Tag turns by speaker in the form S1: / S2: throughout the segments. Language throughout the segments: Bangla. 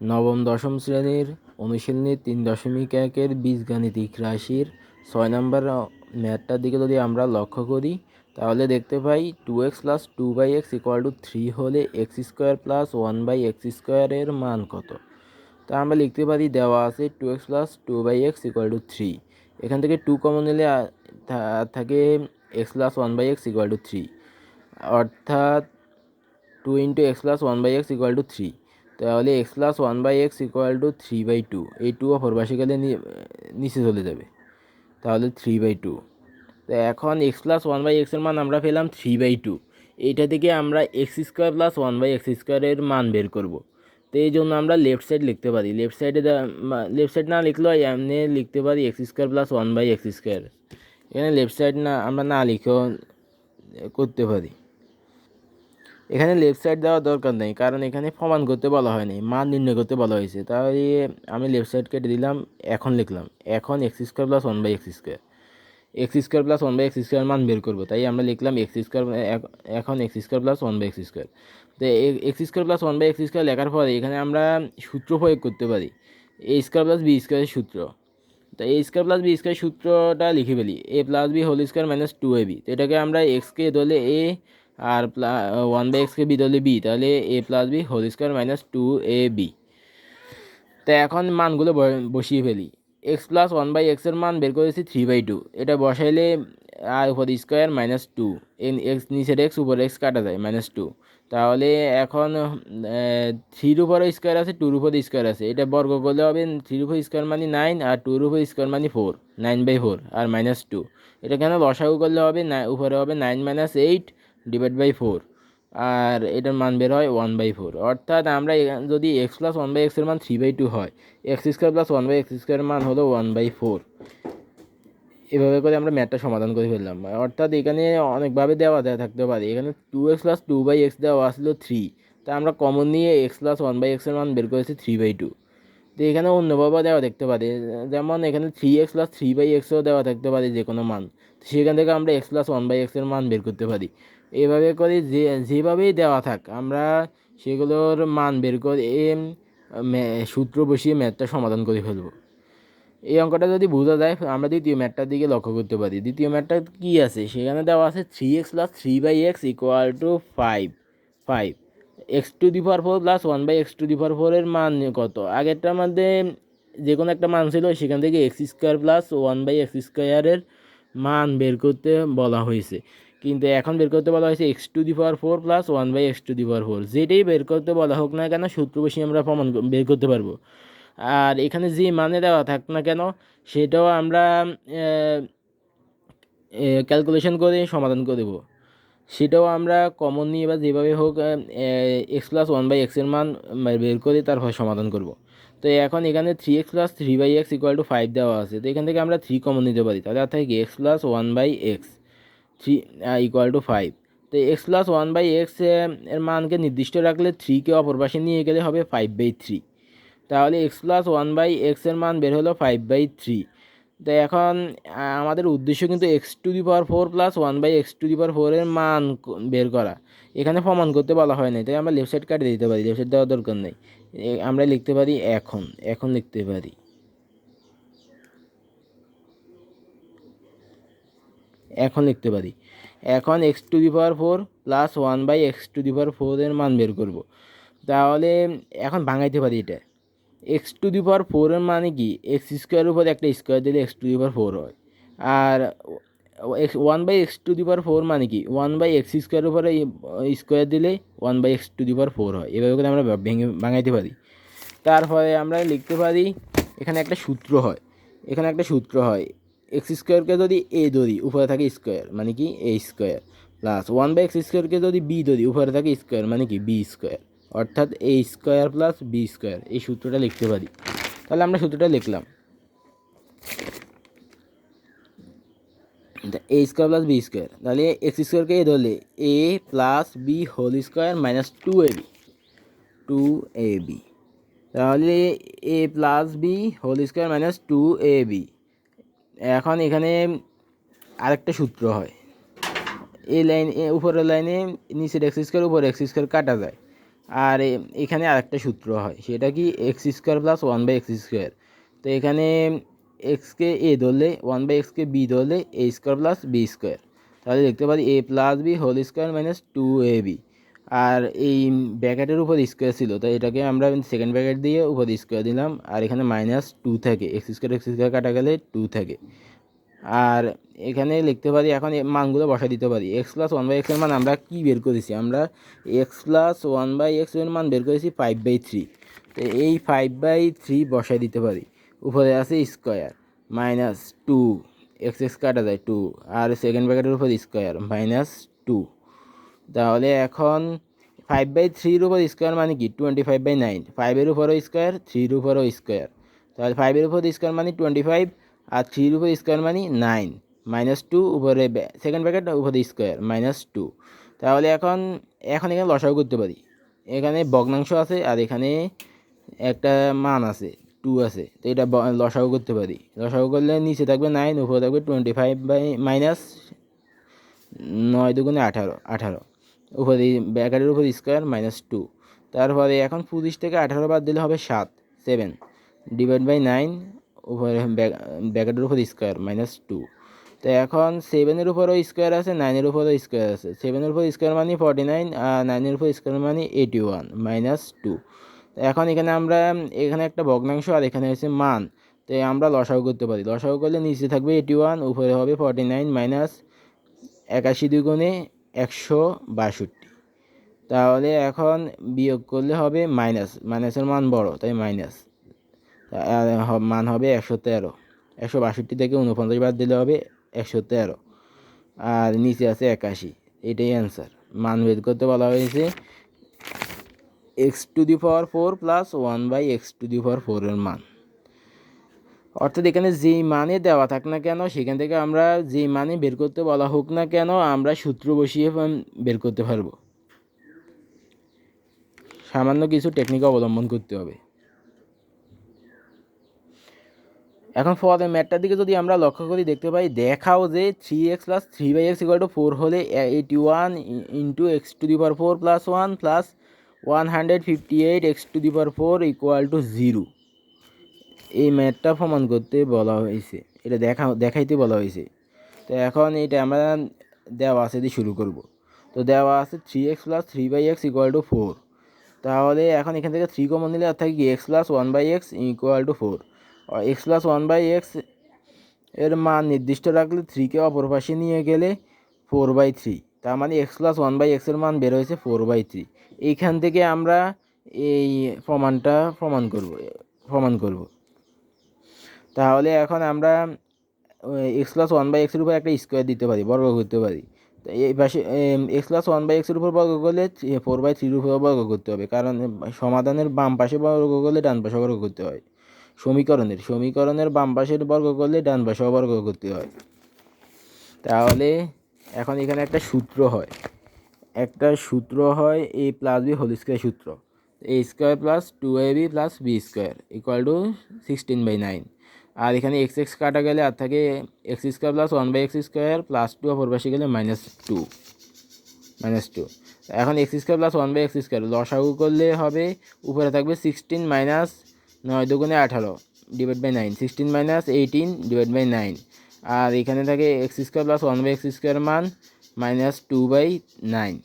S1: নবম দশম শ্রেণীর অনুশীলনী 3.1-এর বীজগাণিতিক রাশির 6 নম্বর ম্যাথটার দিকে যদি আমরা লক্ষ্য করি তাহলে দেখতে পাই 2x + 2/x = 3 হলে x² + 1/x² এর মান কত। তা আমরা লিখতে পারি, দেওয়া আছে 2x + 2/x = 3। এখান থেকে 2 কমন নিলে থাকে x + 1/x = 3, অর্থাৎ 2 × x + 1/x = 3। তাহলে x + 1/x = 3/2। এই 2 অপর পাশে গেলে নিচে চলে যাবে, তাহলে 3/2। তো এখন x + 1/x এর মান আমরা পেলাম 3/2। এইটা থেকে আমরা x² + 1/x² এর মান বের করব। তো এই জন্য আমরা লেফট সাইড লিখতে পারি, লেফট সাইড না লিখলেও এমনি লিখতে পারি x² + 1/x²। এখানে লেফট সাইড না আমরা না লিখেও করতে পারি। এখানে লেফট সাইড দেওয়ার দরকার নেই, কারণ এখানে প্রমাণ করতে বলা হয়নি, মান নির্ণয় করতে বলা হয়েছে। তাই আমি লেফট সাইড কেটে দিলাম, এখন লিখলাম এখন x² + 1/x²। x² + 1/x² মান বের করবো, তাই আমরা লিখলাম এখন x² + 1/x²। তো x² + 1/x² লেখার পরে এখানে আমরা সূত্র প্রয়োগ করতে পারি, a² + b² সূত্র। তো a² + b² সূত্রটা লিখে ফেলি, a + b whole square - 2ab। তো এটাকে আমরা x-কে ধরলে a আর 1/x-কে b ধরলে b, তাহলে a + b whole square - 2ab। তো এখন মানগুলো বসিয়ে ফেলি। x + 1/x এর মান বের করেছি 3/2। এটা বসাইলে আর উপর স্কোয়ার -2, x নিচের x উপর x কাটা যায় -2। তাহলে এখন 3-র উপরে স্কোয়ার আছে, 2-র উপরে স্কোয়ার আছে, এটা বর্গ করলে হবে 3-র উপর স্কোয়ার মানে 9 আর 2-র উপর স্কোয়ার মানে 4, 9/4 আর -2। এটা কেন লসাগু করলে হবে, উপরে হবে 9 - 8 / 4, আর এটার মান বের হয় 1/4। অর্থাৎ আমরা যদি x + 1/x এর মান 3/2 হয়, x² + 1/x² এর মান হলো 1/4। এভাবে করে আমরা ম্যাথটা সমাধান করে ফেললাম। অর্থাৎ এখানে অনেকভাবে দেওয়া থাকতে পারে। এখানে 2x + 2/x দেওয়া আসলো 3, তা আমরা কমন নিয়ে x + 1/x এর মান বের করেছি 3/2। তো এখানে অন্যভাবে দেওয়া দেখতে পারে, যেমন এখানে 3x + 3/xও দেওয়া থাকতে পারে যে কোনো মান, সেখান থেকে আমরা x + 1/x এর মান বের করতে পারি। এভাবে করে যেভাবেই দেওয়া থাক আমরা সেগুলোর মান বের করে সূত্র বসিয়ে ম্যাথটা সমাধান করে ফেলব। এই অঙ্কটা যদি বোঝা যায়, আমরা দ্বিতীয় ম্যাথটার দিকে লক্ষ্য করতে পারি। দ্বিতীয় ম্যাথটা কী আছে, সেখানে দেওয়া আছে 3x + 3/x = 5, 5x⁴ + 1/x⁴ এর মান কত। আগেরটার মধ্যে যে কোনো একটা মান ছিল, সেখান থেকে x² + 1/x² এর মান বের করতে বলা হয়েছে, কিন্তু এখন বের করতে বলা হয়েছে x⁴ + 1/x⁴। যেটাই বের করতে বলা হোক না কেন, সূত্র বসিয়ে আমরা প্রমাণ বের করতে পারবো। আর এখানে যে মানে দেওয়া থাক না কেন, সেটাও আমরা ক্যালকুলেশন করে সমাধান করে দেবো। সেটাও আমরা কমন নিয়ে বা যেভাবে হোক x + 1/x এর মান বের করে তারপর সমাধান করব। তো এখন এখানে 3x + 3/x = 5 দেওয়া আছে, তো এখান থেকে আমরা 3 কমন নিতে পারি, তাহলে অর্থাৎ x + 1/x 3 = 5। তো x + 1/x এর মানকে নির্দিষ্ট রাখলে 3-কে অপর পাশে নিয়ে গেলে হবে 5/3। তাহলে x + 1/x এর মান বের হলো 5/3। তো এখন আমাদের উদ্দেশ্য কিন্তু x⁴ + 1/x⁴ এর মান বের করা। এখানে প্রমাণ করতে বলা হয় নাই, তাই আমরা লেফট সাইড কাটে দিতে পারি, লেফট সাইড দেওয়ার দরকার নেই। আমরা লিখতে পারি এখন লিখতে পারি এখন x⁴ + 1/x⁴ এর মান বের করব। তাহলে এখন ভাঙাইতে পারি এটা। x⁴ এর মানে কি, x² উপর একটা স্কোয়ার দিলে x⁴ হয়। আর 1/x⁴ মানে কি, 1/x² উপরে স্কোয়ার দিলে 1/x⁴ হয়। এভাবে করে আমরা ভাঙাইতে পারি। তারপরে আমরা লিখতে পারি, এখানে একটা সূত্র হয় x²কে যদি a ধরি, উপরে থাকে স্কোয়ার মানে কি a² প্লাস 1/x²কে যদি b ধরি, উপরে থাকে স্কোয়ার মানে কি b², অর্থাৎ a² + b²। এই সূত্রটা লিখতে পারি। তাহলে আমরা সূত্রটা লিখলাম, a² + b²। তাহলে x²কে a ধরলে a + b whole square -2ab, 2ab। তাহলে a + b whole square -2ab। এখন এখানে আরেকটা সূত্র হয়, এই লাইন উপরের লাইনে নিচের x² উপর x² কাটা যায়, আর এখানে আরেকটা সূত্র হয়, সেটা কি x square plus one by x square. তো এখানে এক্সকে এ ধরলে, ওয়ান বাই এক্সকে বি ধরলে a square plus b square, তাহলে দেখতে পারি a plus B whole square minus two a b. আর এই ব্র্যাকেটের উপর স্কোয়ার ছিল, তাই এটাকে আমরা সেকেন্ড ব্র্যাকেট দিয়ে উপর স্কোয়ার দিলাম। আর এখানে মাইনাস টু থাকে, এক্স স্কোয়ার কাটা গেলে টু থাকে। আর এখানে লিখতে পারি, এখন মানগুলো বসা দিতে পারি। এক্স প্লাস ওয়ান বাই এক্সের মান আমরা কী বের করেছি, আমরা এক্স প্লাস ওয়ান বাই এক্সের মান বের করেছি 5/3। তো এই 5/3 বসাই দিতে পারি। উপরে আছে square minus two, x x কাটা যায় টু, আর সেকেন্ড ব্র্যাকেটের উপর স্কোয়ার মাইনাস টু। তাহলে এখন 5/3 উপর স্কোয়ার মানে কি 25/9, 5-এর উপরও স্কোয়ার, 3-র উপরও স্কোয়ার। তাহলে 5-এর উপর স্কোয়ার মানে 25, আর 3-র উপর স্কোয়ার মানে 9, মাইনাস টু উপরে সেকেন্ড ব্র্যাকেট উপরে স্কোয়ার মাইনাস টু। তাহলে এখন এখানে লসাগু করতে পারি। এখানে ভগ্নাংশ আছে আর এখানে একটা মান আছে, টু আছে, তো এটা লসাগু করতে পারি। লসাগু করলে নিচে থাকবে 9, উপরে থাকবে 25 বাই মাইনাস 9 দুগুণে 18, উপরে ব্র্যাকেটের উপর স্কোয়ার মাইনাস টু। তারপরে এখন 25 থেকে 18 বাদ দিলে হবে 7 ডিভাইড বাই 9, উপরে ব্র্যাকেটের উপর স্কোয়ার মাইনাস টু। তো এখন 7-এর উপরও স্কোয়ার আছে, 9-এর উপরও স্কোয়ার আছে। 7-এর উপর স্কোয়ার মানে 49, আর 9-এর উপর স্কোয়ার মানে 81 মাইনাস টু। তো এখন এখানে আমরা এখানে একটা ভগ্নাংশ আর এখানে হচ্ছে মান, তো আমরা লসাগু করতে পারি। লসাগু করলে নিচে থাকবে 81, উপরে হবে 49 মাইনাস 81 দুগুণে 162। তাহলে এখন বিয়োগ করলে হবে মাইনাস, মাইনাসের মান বড় তাই মাইনাস, মান হবে 113। 162 থেকে 49 বাদ দিলে হবে 113, আর নিচে আছে 81। এটাই অ্যান্সার। মান বের করতে বলা হয়েছে x⁴ প্লাস 1/x⁴ এর মান। অর্থাৎ এখানে যেই মানে দেওয়া থাক না কেন, সেখান থেকে আমরা যেই মানে বের করতে বলা হোক না কেন, আমরা সূত্র বসিয়ে বের করতে পারবো। সামান্য কিছু টেকনিক অবলম্বন করতে হবে। এখন পরের ম্যাথটার দিকে যদি আমরা লক্ষ্য করি, দেখতে পাই দেখাও যে 3x প্লাস 3/x = 4 হলে 81 into x⁴ plus 1 plus 158 x⁴ = 0। এই ম্যাথটা প্রমাণ করতে বলা হয়েছে, এটা দেখাইতে বলা হয়েছে। তো এখন এটা আমরা দেওয়া আছে দিয়ে শুরু করব। তো দেওয়া আছে 3x প্লাস 3/x = 4। তাহলে এখন এখান থেকে 3 কমন নিলে আর থাকে কি x plus 1/x = 4। x plus 1/x এর মান নির্দিষ্ট রাখলে 3কে অপর পাশে নিয়ে গেলে 4/3, তার মানে x প্লাস 1/x এর মান বের হয়েছে 4/3। এইখান থেকে আমরা এই প্রমাণটা প্রমাণ করব। তাহলে এখন আমরা x প্লাস 1/x এর উপর একটা স্কোয়ার দিতে পারি, বর্গ করতে পারি। তো এই পাশে x প্লাস 1/x এর উপর বর্গ করলে 4/3-র উপর বর্গ করতে হবে, কারণ সমাধানের বাম পাশে বর্গ করলে ডান পাশে বর্গ করতে হয়। সমীকরণের বাম পাশের বর্গ করলে ডান পাশে বর্গ করতে হয়। তাহলে এখন এখানে একটা সূত্র হয় a plus B whole square সূত্র। a² plus 2ab plus b² = 16/9। আর এখানে x কাটা গেলে আর থাকে x² প্লাস 1/x² প্লাস 2 অপর পাশে গেলে মাইনাস টু। এখন x² প্লাস 1/x² লসাগু করলে হবে, উপরে থাকবে 16 মাইনাস 9 দুগুণে 18 divide by 9, 16 minus 18 divide by 9। আর এখানে থাকে x² প্লাস 1/x² মান মাইনাস 2/9।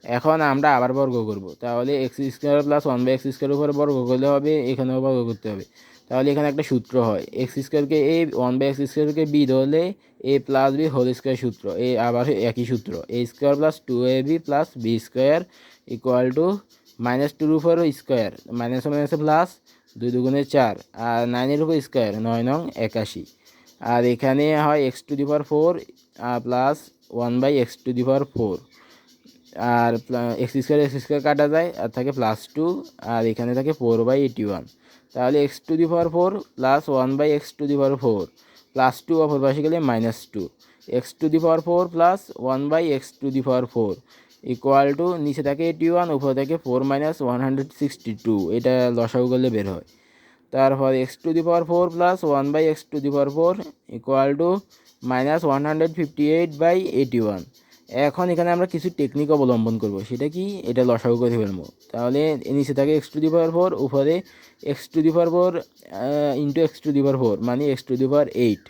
S1: এখন আমরা আবার বর্গ করব। তাহলে x² প্লাস 1/x² উপরে বর্গ করলে হবে, এখানেও বর্গ করতে হবে। তাহলে এখানে একটা সূত্র হয়, x²কে a, 1/x²কে b ধরলে a plus B whole square সূত্র। আবার একই সূত্র, a² plus 2ab plus b² = -2-র উপর স্কোয়ার, মাইনাসে মাইনাসে প্লাস, 2 দুগুণে 4, আর 9-এর উপর স্কোয়ার, 9 × 81। আর এখানে হয় x⁴ প্লাস 1/x⁴, আর x² কাটা যায় আর থাকে প্লাস 2, আর এখানে থাকে 4/81। তাহলে x⁴ প্লাস 1/x⁴ প্লাস 2 অপর পাশে গেলে মাইনাস 2, x⁴ প্লাস 1/x⁴ = নিচে থাকে 81, উপরে থাকে 4 মাইনাস 162। এটা লসাগু করলে বের হয়। তারপর x⁴ প্লাস 1/x⁴ = -158/81। এখন এখানে আমরা কিছু টেকনিক অবলম্বন করব, সেটা কি, এটা লসাগু করে ফেলবো। তাহলে নিচে থাকে এক্স টু দি পাওয়ার 4, উপরে x to the power 4 into x to the power 4 মানে এক্স টু দি পাওয়ার 8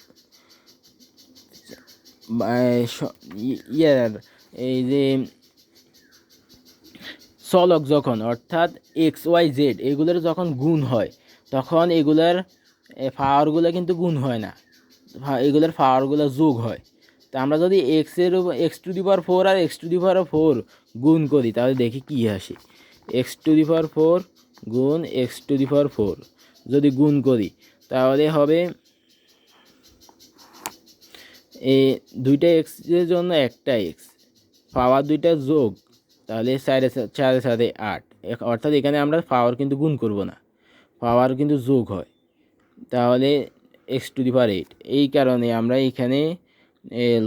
S1: ইয়ার এই যে চলক যখন অর্থাৎ এক্স ওয়াই জেড এগুলোর যখন গুণ হয় তখন এগুলার পাওয়ারগুলো কিন্তু গুণ হয় না, এগুলোর পাওয়ারগুলো যোগ হয়। তা আমরা যদি এক্স টু দি পাওয়ার 4 আর এক্স টু দি পাওয়ার 4 গুণ করি তাহলে দেখি কী আসে। এক্স টু দি পাওয়ার 4 গুণ এক্স টু দি পাওয়ার 4 যদি গুণ করি তাহলে হবে এই দুইটা এক্সের জন্য একটা এক্স, পাওয়ার দুইটা যোগ, তাহলে চারের সাথে 8, অর্থাৎ এখানে আমরা পাওয়ার কিন্তু গুণ করব না, পাওয়ার কিন্তু যোগ হয়। তাহলে এক্স টু দি পাওয়ার 8, এই কারণে আমরা এখানে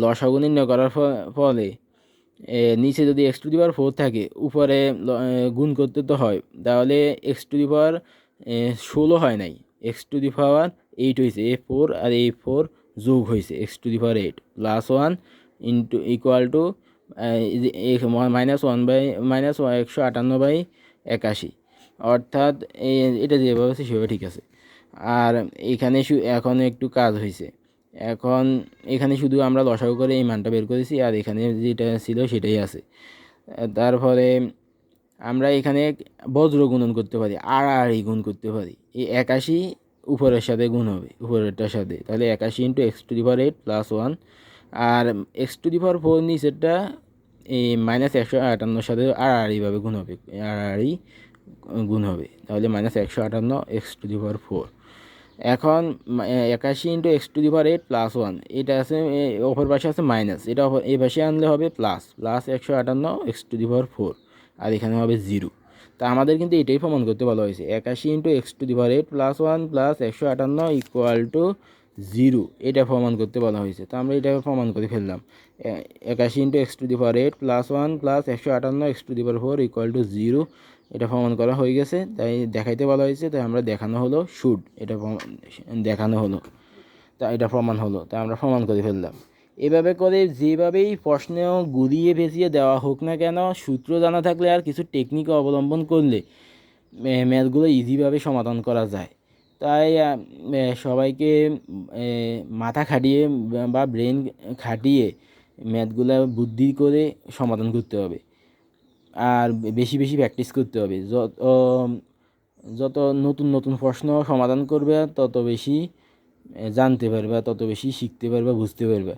S1: লসাগু নির্ণয় করার ফলে নিচে যদি এক্স টু দি পাওয়ার 4 থাকে উপরে গুণ করতে তো হয়, তাহলে এক্স টু দি পাওয়ার 16 হয় নাই, এক্স টু দি পাওয়ার 8 হয়েছে, A4 আর A4 যোগ হয়েছে x to the power 8 plus 1 into equal to -1 158/81, অর্থাৎ এটা যেভাবে আছে সেভাবে ঠিক আছে। আর এখানে এখন একটু কাজ হয়েছে, এখন এখানে শুধু আমরা লসাগু করে এই মানটা বের করেছি, আর এখানে যেটা ছিল সেটাই আছে। তারপরে আমরা এখানে বজ্র গুণন করতে পারি, আড়াআড়ি গুণ করতে পারি। এই 81 উপরের সাথে গুণ হবে উপরেরটার সাথে, তাহলে 81 into x to the power 8 plus 1, আর এক্স টু দি পাওয়ার 4 নিচেরটা এই -158 সাথে আড়াআড়িভাবে গুণ হবে, আড়াআড়ি গুণ হবে, তাহলে -158 এক্স টু দি পাওয়ার 4। এখন 81 into x to the power 8 plus 1, এটা আছে অপর পাশে আছে মাইনাস, এটা এই পাশে আনলে হবে plus 158 x to the power 4, আর এখানে হবে 0। তা আমাদের কিন্তু এটাই প্রমাণ করতে বলা হয়েছে, 81 into x to the power 8 plus 1 plus 158 equal to 0, এটা প্রমাণ করতে বলা হয়েছে। তো আমরা এটা প্রমাণ করে ফেললাম, 81 into x to the power 8 plus 1 plus 158 x to the power 4 equal to 0, এটা প্রমাণ করা হয়ে গেছে, তাই দেখাইতে বলা হয়েছে, তাই আমরা দেখানো হলো শুড, এটা দেখানো হলো, তা এটা প্রমাণ হলো, তা আমরা প্রমাণ করে ফেললাম। এভাবে করে যেভাবেই প্রশ্ন ঘুরিয়ে পেঁচিয়ে দেওয়া হোক না কেন, সূত্র জানা থাকলে আর কিছু টেকনিক অবলম্বন করলে ম্যাথগুলো ইজিভাবে সমাধান করা যায়। তাই সবাইকে মাথা খাটিয়ে বা ব্রেন খাটিয়ে ম্যাথগুলো বুদ্ধি করে সমাধান করতে হবে, আর বেশি বেশি প্র্যাকটিস করতে হবে। যত নতুন নতুন প্রশ্ন সমাধান করবে তত বেশি জানতে পারবে, তত বেশি শিখতে পারবে, বুঝতে পারবে,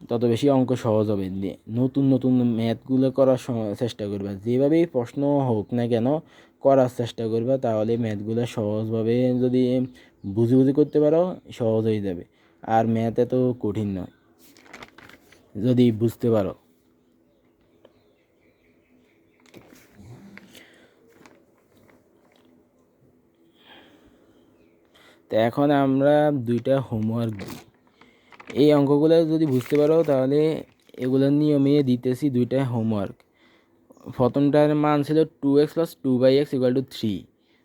S1: তত বেশি অঙ্ক সহজ হবে। নতুন নতুন ম্যাথগুলো করার চেষ্টা করবে, যেভাবেই প্রশ্ন হোক না কেন করার চেষ্টা করবে, তাহলে ম্যাথগুলো সহজভাবে যদি বুঝে বুঝে করতে পারো সহজ হয়ে যাবে। আর ম্যাথ এত কঠিন নয় যদি বুঝতে পারো। তো এখন আমরা দুইটা হোমওয়ার্ক দিই, এই অঙ্কগুলো যদি বুঝতে পারো তাহলে এগুলোর নিয়মে দিতেছি দুইটা হোমওয়ার্ক। প্রথমটার মান ছিল 2x plus 2/x equal to 3,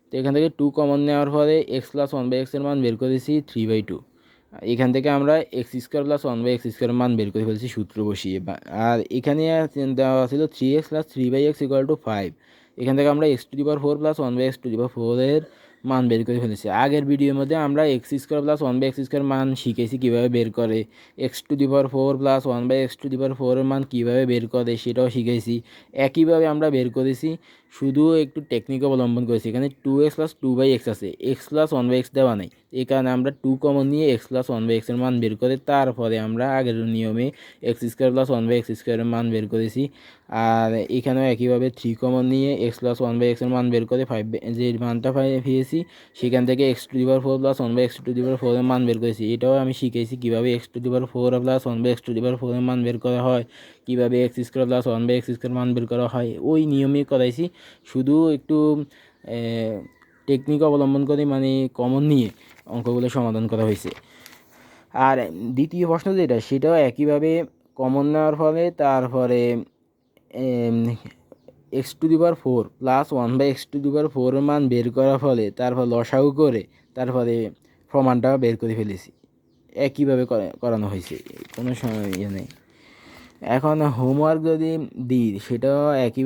S1: তো এখান থেকে 2 কমন নেওয়ার পরে x প্লাস 1/x-এর মান বের করেছি 3/2, এখান থেকে আমরা x² প্লাস 1/x² মান বের করে ফেলছি সূত্র বসিয়ে। আর এখানে দেওয়া ছিল 3x plus 3/x equal to 5, এখান থেকে আমরা x to the power 4 plus 1/x to the power 4 এর মান বের করে ফেলেছি। আগের ভিডিওর মধ্যে আমরা x² প্লাস 1/x² মান শিখেছি কীভাবে বের করে, x to the power 4 plus 1/x to the power 4 এর মান কীভাবে বের করে সেটাও শিখেছি, একইভাবে আমরা বের করেছি, শুধু একটু টেকনিক অবলম্বন করেছি। এখানে 2x প্লাস 2/x আছে, x প্লাস 1/x দেওয়া নেই, এই কারণে আমরা 2 কমন নিয়ে x প্লাস 1/x-এর মান বের করে তারপরে আমরা আগের নিয়মে x² প্লাস 1/x² এর মান বের করেছি। আর এখানেও একইভাবে 3 কমন নিয়ে x প্লাস 1/x-এর মান বের করে 5 যে মানটা পেয়েছি সেখান থেকে x to the power 4 plus 1/x to the power 4 এর মান বের করেছি। এটাও আমি শিখেছি কীভাবে x to the power 4 plus 1/x to the power 4 এর মান বের করা হয়, কীভাবে x² প্লাস 1/x² মান বের করা হয়, ওই নিয়মেই করাইছি, শুধু একটু টেকনিক অবলম্বন করে মানে কমন নিয়ে অঙ্কগুলো সমাধান করা হয়েছে। আর দ্বিতীয় প্রশ্ন যেটা সেটাও একইভাবে কমন নেওয়ার ফলে তারপরে x to the power 4 plus 1/x to the power 4 এর মান বের করার ফলে তারপর লসাগু করে তারপরে প্রমাণটা বের করে ফেলেছি, একইভাবে করানো হয়েছে, কোনো সময় ইয়ে নেই। এখন হোমওয়ার্ক যদি দিই সেটাও একই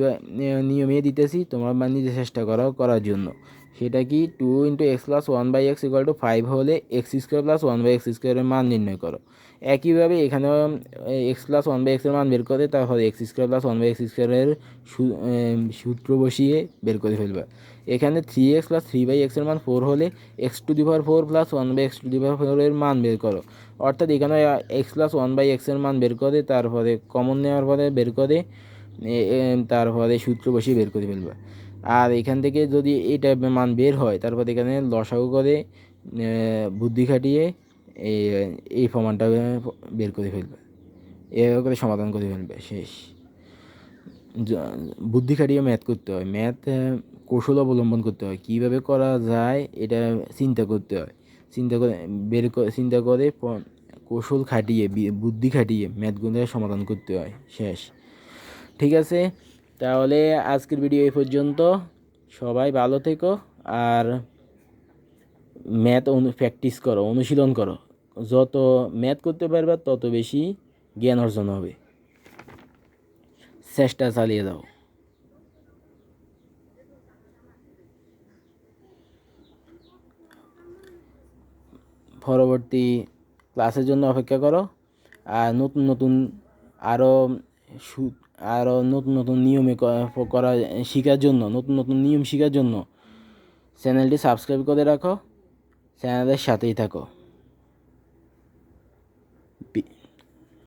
S1: নিয়মে দিতেছি, তোমরা নিজে চেষ্টা করো করার জন্য। সেটা কি 2 × x+1/x = 5 হলে x² + 1/x² এর মান নির্ণয় করো। একইভাবে এখানেও x+1/x এর মান বের করে তারপরে x² + 1/x² এর সূত্র বসিয়ে বের করে ফেলবা। এখানে 3x + 3/x এর মান 4 হলে x⁴ + 1/x⁴ এর মান বের করো। অর্থাৎ এখানে x+1/x এর মান বের করে তারপরে কমন নেওয়ার পরে বের করে তারপরে সূত্র বসিয়ে বের করে ফেলবা। আর এখান থেকে যদি এটা মান বের হয় তারপর এখানে লসাগু করে বুদ্ধি খাটিয়ে এই প্রমাণটা বের করে ফেলবে, এভাবে করে সমাধান করে ফেলবে। শেষ। বুদ্ধি খাটিয়ে ম্যাথ করতে হয়, ম্যাথ কৌশল অবলম্বন করতে হয়, কীভাবে করা যায় এটা চিন্তা করতে হয়, চিন্তা করে কৌশল খাটিয়ে বুদ্ধি খাটিয়ে ম্যাথগুলো সমাধান করতে হয়। শেষ। ঠিক আছে, তাহলে আজকের ভিডিও এই পর্যন্ত। সবাই ভালো থেকো আর ম্যাথ প্র্যাকটিস করো, অনুশীলন করো। যত ম্যাথ করতে পারবে তত বেশি জ্ঞান অর্জন হবে। চেষ্টা চালিয়ে যাও। পরবর্তী ক্লাসের জন্য অপেক্ষা করো। আর নতুন নতুন আরও নতুন নতুন নিয়মে করা শেখার জন্য, নতুন নতুন নিয়ম শেখার জন্য চ্যানেলটি সাবস্ক্রাইব করে রাখো, চ্যানেলের সাথেই থাকো।